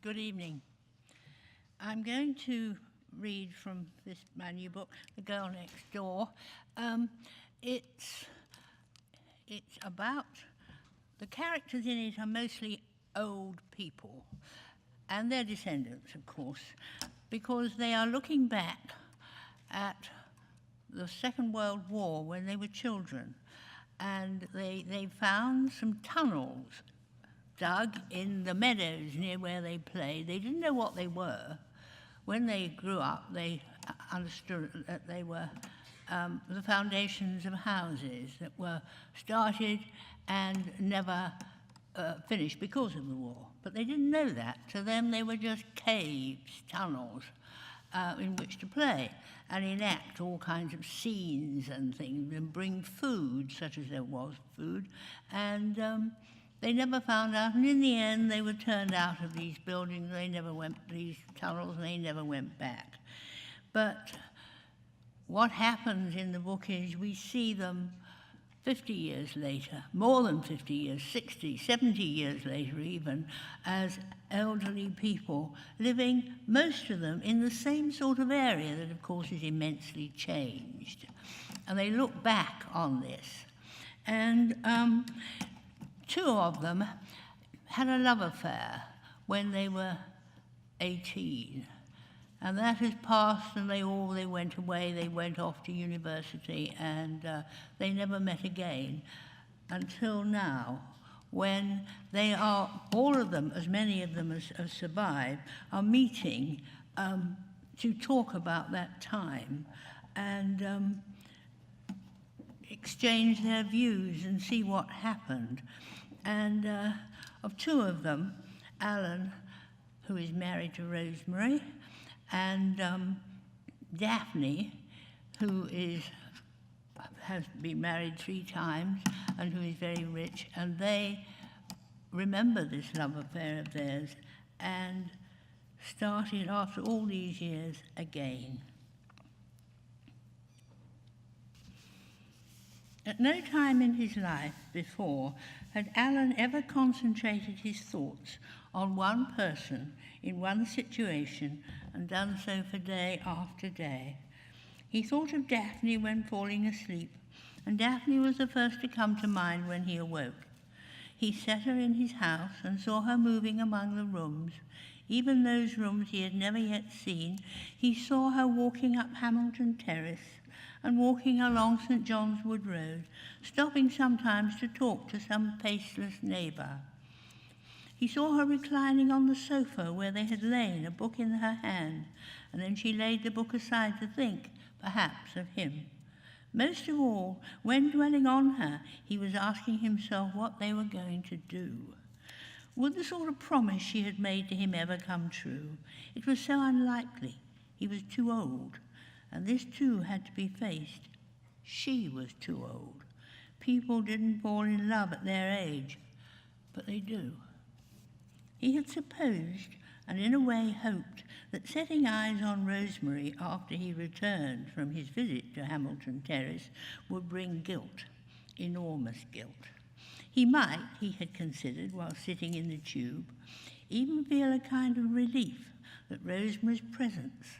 Good evening. I'm going to read from my new book, The Girl Next Door. It's about, the characters in it are mostly old people, and their descendants, of course, because they are looking back at the Second World War when they were children, and they found some tunnels dug in the meadows near where they played. They didn't know what they were. When they grew up, they understood that they were the foundations of houses that were started and never finished because of the war. But they didn't know that. To them, they were just caves, tunnels, in which to play and enact all kinds of scenes and things and bring food, such as there was food, and they never found out, and in the end they were turned out of these buildings. They never went, these tunnels, and they never went back. But what happens in the book is we see them 50 years later, more than 50 years, 60, 70 years later even, as elderly people living, most of them, in the same sort of area that, of course, is immensely changed. And they look back on this. And two of them had a love affair when they were 18. And that has passed, and they went away. They went off to university, and they never met again until now, when they are, all of them, as many of them as survive, are meeting to talk about that time and exchange their views and see what happened. And of two of them, Alan, who is married to Rosemary, and Daphne, who has been married 3 times and who is very rich, and they remember this love affair of theirs and started, after all these years, again. At no time in his life before had Alan ever concentrated his thoughts on one person in one situation and done so for day after day. He thought of Daphne when falling asleep, and Daphne was the first to come to mind when he awoke. He set her in his house and saw her moving among the rooms, even those rooms he had never yet seen. He saw her walking up Hamilton Terrace and walking along St. John's Wood Road, stopping sometimes to talk to some faceless neighbour. He saw her reclining on the sofa where they had lain, a book in her hand, and then she laid the book aside to think, perhaps, of him. Most of all, when dwelling on her, he was asking himself what they were going to do. Would the sort of promise she had made to him ever come true? It was so unlikely. He was too old, and this too had to be faced. She was too old. People didn't fall in love at their age, but they do. He had supposed, and in a way hoped, that setting eyes on Rosemary after he returned from his visit to Hamilton Terrace would bring guilt, enormous guilt. He might, he had considered while sitting in the tube, even feel a kind of relief that Rosemary's presence,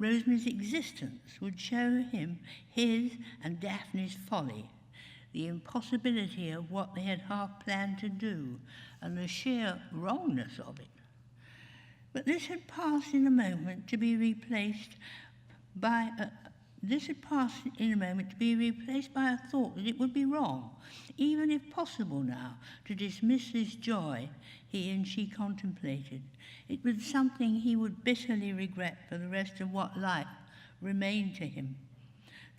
Rosemary's existence, would show him his and Daphne's folly, the impossibility of what they had half planned to do, and the sheer wrongness of it. But this had passed in a moment to be replaced by a thought that it would be wrong, even if possible now, to dismiss this joy he and she contemplated. It was something he would bitterly regret for the rest of what life remained to him.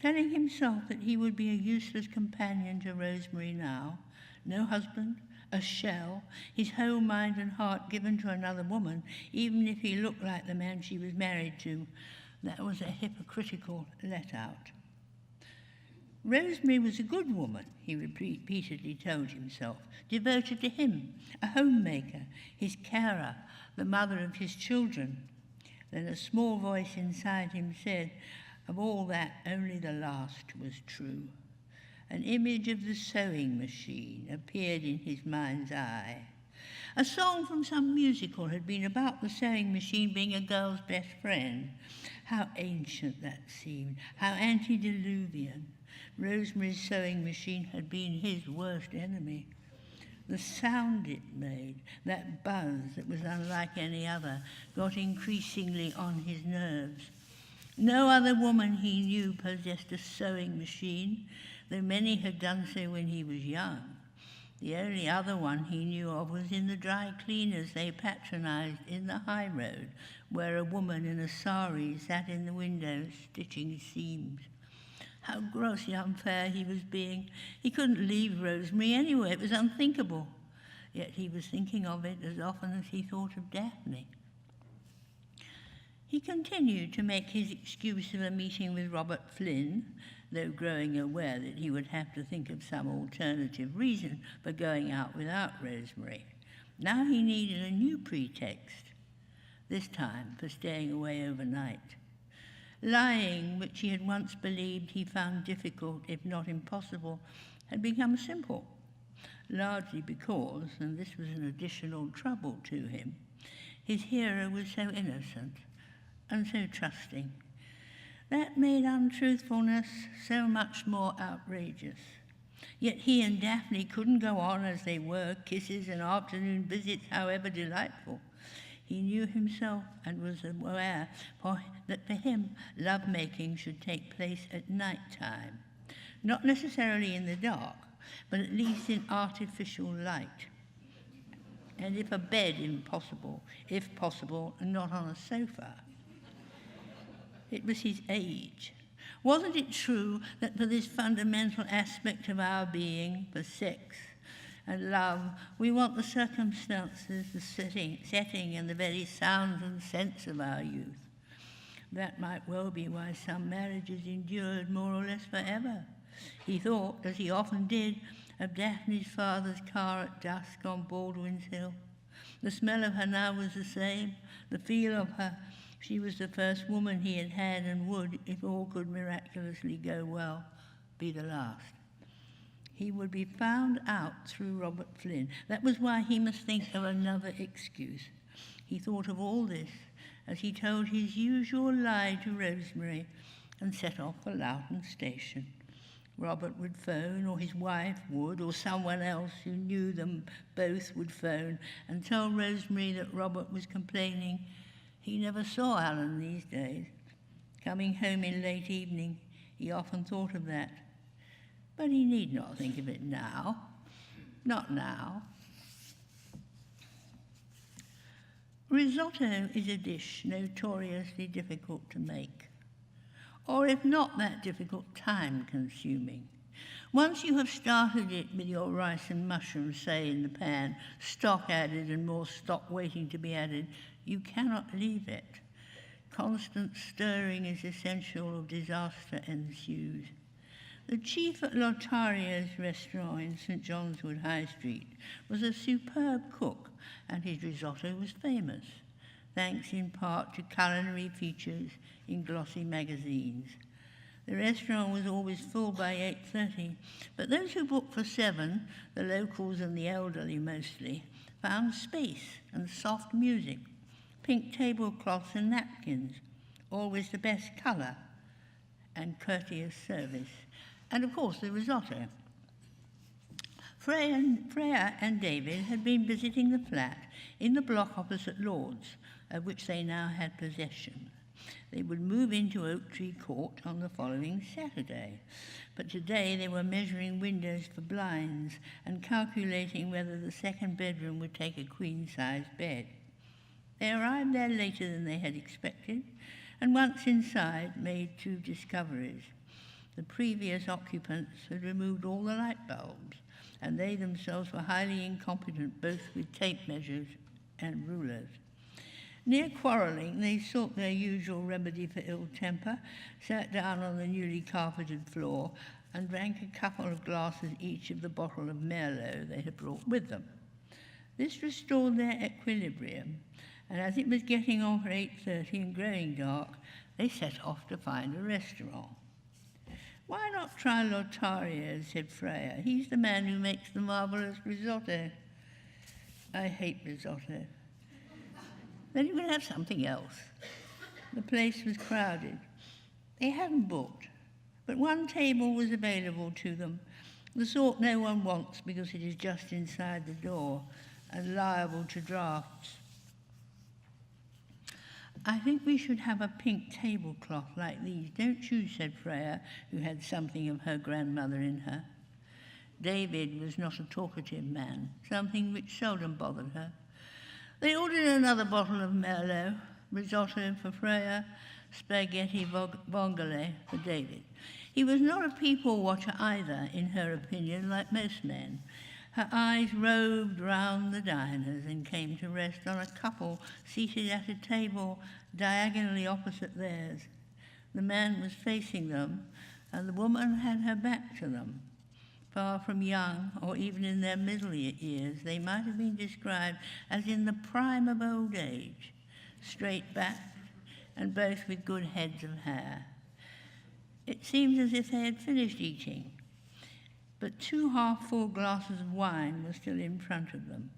Telling himself that he would be a useless companion to Rosemary now, no husband, a shell, his whole mind and heart given to another woman, even if he looked like the man she was married to. That was a hypocritical let-out. Rosemary was a good woman, he repeatedly told himself, devoted to him, a homemaker, his carer, the mother of his children. Then a small voice inside him said, of all that, only the last was true. An image of the sewing machine appeared in his mind's eye. A song from some musical had been about the sewing machine being a girl's best friend. How ancient that seemed, how antediluvian. Rosemary's sewing machine had been his worst enemy. The sound it made, that buzz that was unlike any other, got increasingly on his nerves. No other woman he knew possessed a sewing machine, though many had done so when he was young. The only other one he knew of was in the dry cleaners they patronized in the high road, where a woman in a sari sat in the window stitching seams. How grossly unfair he was being. He couldn't leave Rosemary anyway. It was unthinkable. Yet he was thinking of it as often as he thought of Daphne. He continued to make his excuse of a meeting with Robert Flynn, though growing aware that he would have to think of some alternative reason for going out without Rosemary. Now he needed a new pretext, this time for staying away overnight. Lying, which he had once believed he found difficult, if not impossible, had become simple, largely because, and this was an additional trouble to him, his hero was so innocent and so trusting. That made untruthfulness so much more outrageous. Yet he and Daphne couldn't go on as they were, kisses and afternoon visits, however delightful. He knew himself and was aware that for him, lovemaking should take place at night time, not necessarily in the dark, but at least in artificial light. And if possible, not on a sofa. It was his age. Wasn't it true that for this fundamental aspect of our being, for sex and love, we want the circumstances, the setting and the very sounds and scents of our youth? That might well be why some marriages endured more or less forever. He thought, as he often did, of Daphne's father's car at dusk on Baldwin's Hill. The smell of her now was the same, the feel of her. She was the first woman he had had and would, if all could miraculously go well, be the last. He would be found out through Robert Flynn. That was why he must think of another excuse. He thought of all this as he told his usual lie to Rosemary and set off for Loughton Station. Robert would phone, or his wife would, or someone else who knew them both would phone and tell Rosemary that Robert was complaining he never saw Alan these days. Coming home in late evening, he often thought of that. But he need not think of it now. Not now. Risotto is a dish notoriously difficult to make, or if not that difficult, time-consuming. Once you have started it with your rice and mushrooms, say, in the pan, stock added and more stock waiting to be added, you cannot leave it. Constant stirring is essential, or disaster ensues. The chief at Lotaria's restaurant in St. John's Wood High Street was a superb cook, and his risotto was famous, thanks in part to culinary features in glossy magazines. The restaurant was always full by 8:30, but those who booked for 7, the locals and the elderly mostly, found space and soft music, pink tablecloths and napkins, always the best colour, and courteous service. And of course the risotto. Freya and David had been visiting the flat in the block opposite Lord's, of which they now had possession. They would move into Oak Tree Court on the following Saturday, but today they were measuring windows for blinds and calculating whether the second bedroom would take a queen-sized bed. They arrived there later than they had expected, and once inside made 2 discoveries. The previous occupants had removed all the light bulbs, and they themselves were highly incompetent, both with tape measures and rulers. Near quarrelling, they sought their usual remedy for ill temper, sat down on the newly carpeted floor, and drank a couple of glasses each of the bottle of Merlot they had brought with them. This restored their equilibrium, and as it was getting on for 8:30 and growing dark, they set off to find a restaurant. "Why not try Lothario?" said Freya. "He's the man who makes the marvellous risotto." I hate risotto. Then you can have something else. The place was crowded. They hadn't booked, but one table was available to them, the sort no one wants because it is just inside the door and liable to drafts. I think we should have a pink tablecloth like these, don't you, said Freya, who had something of her grandmother in her. David was not a talkative man, something which seldom bothered her. They ordered another bottle of Merlot, risotto for Freya, spaghetti vongole for David. He was not a people watcher either, in her opinion, like most men. Her eyes roved round the diners and came to rest on a couple seated at a table diagonally opposite theirs. The man was facing them, and the woman had her back to them. Far from young, or even in their middle years, they might have been described as in the prime of old age, straight-backed, and both with good heads of hair. It seemed as if they had finished eating, but 2 half-full glasses of wine were still in front of them.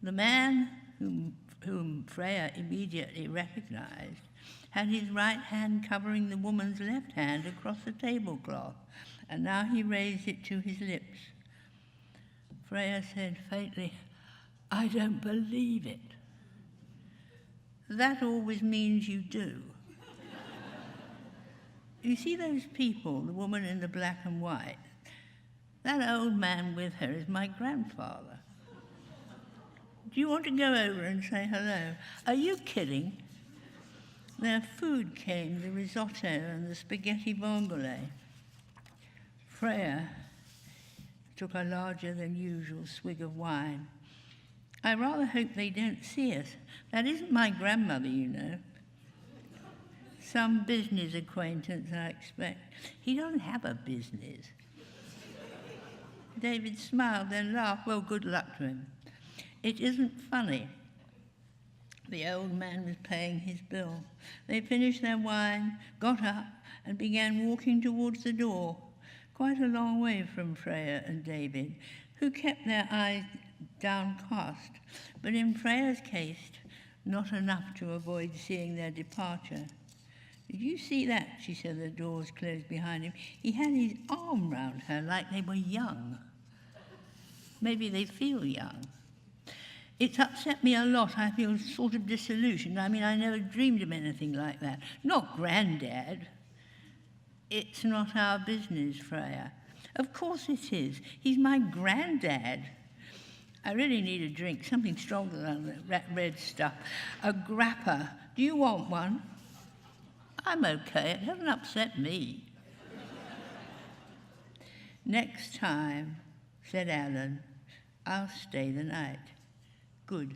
The man, whom Freya immediately recognized, had his right hand covering the woman's left hand across the tablecloth, and now he raised it to his lips. Freya said faintly, "I don't believe it." That always means you do. You see those people, the woman in the black and white? That old man with her is my grandfather. Do you want to go over and say hello? Are you kidding? Their food came, the risotto and the spaghetti vongole. Freya took a larger than usual swig of wine. I rather hope they don't see us. That isn't my grandmother, you know. Some business acquaintance, I expect. He doesn't have a business. David smiled, then laughed. Well, good luck to him. It isn't funny. The old man was paying his bill. They finished their wine, got up, and began walking towards the door, quite a long way from Freya and David, who kept their eyes downcast, but in Freya's case, not enough to avoid seeing their departure. Did you see that? She said, the doors closed behind him. He had his arm round her like they were young. Maybe they feel young. It's upset me a lot. I feel sort of disillusioned. I mean, I never dreamed of anything like that. Not Granddad. It's not our business, Freya. Of course it is. He's my granddad. I really need a drink, something stronger than that red stuff. A grappa. Do you want one? I'm okay. It hasn't upset me. Next time, said Alan, I'll stay the night. Good.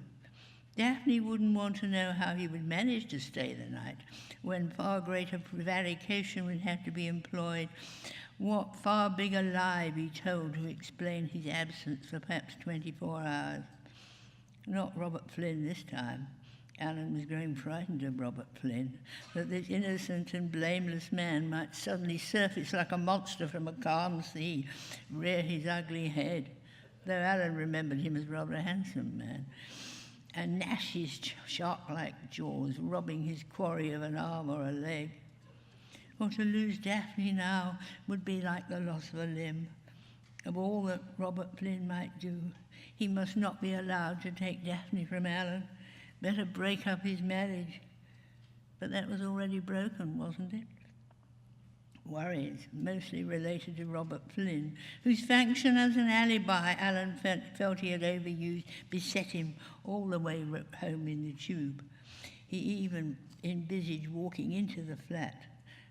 Daphne wouldn't want to know how he would manage to stay the night, when far greater prevarication would have to be employed. What far bigger lie be told to explain his absence for perhaps 24 hours? Not Robert Flynn this time. Alan was growing frightened of Robert Flynn, that this innocent and blameless man might suddenly surface like a monster from a calm sea, rear his ugly head, though Alan remembered him as rather a handsome man, and gnash his shark-like jaws, robbing his quarry of an arm or a leg. For to lose Daphne now would be like the loss of a limb. Of all that Robert Flynn might do, he must not be allowed to take Daphne from Alan. Better break up his marriage. But that was already broken, wasn't it? Worries, mostly related to Robert Flynn, whose function as an alibi Alan felt he had overused, beset him all the way home in the tube. He even envisaged walking into the flat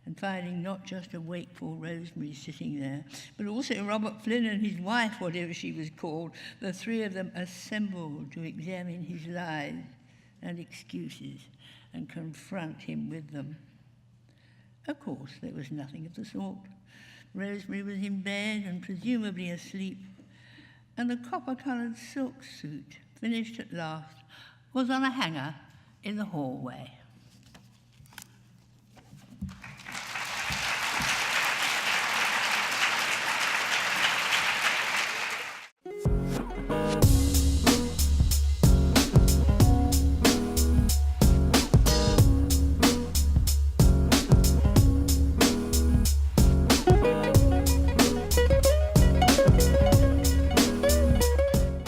and finding not just a wakeful Rosemary sitting there, but also Robert Flynn and his wife, whatever she was called, the three of them assembled to examine his lies and excuses and confront him with them. Of course, there was nothing of the sort. Rosemary was in bed and presumably asleep, and the copper-coloured silk suit, finished at last, was on a hanger in the hallway.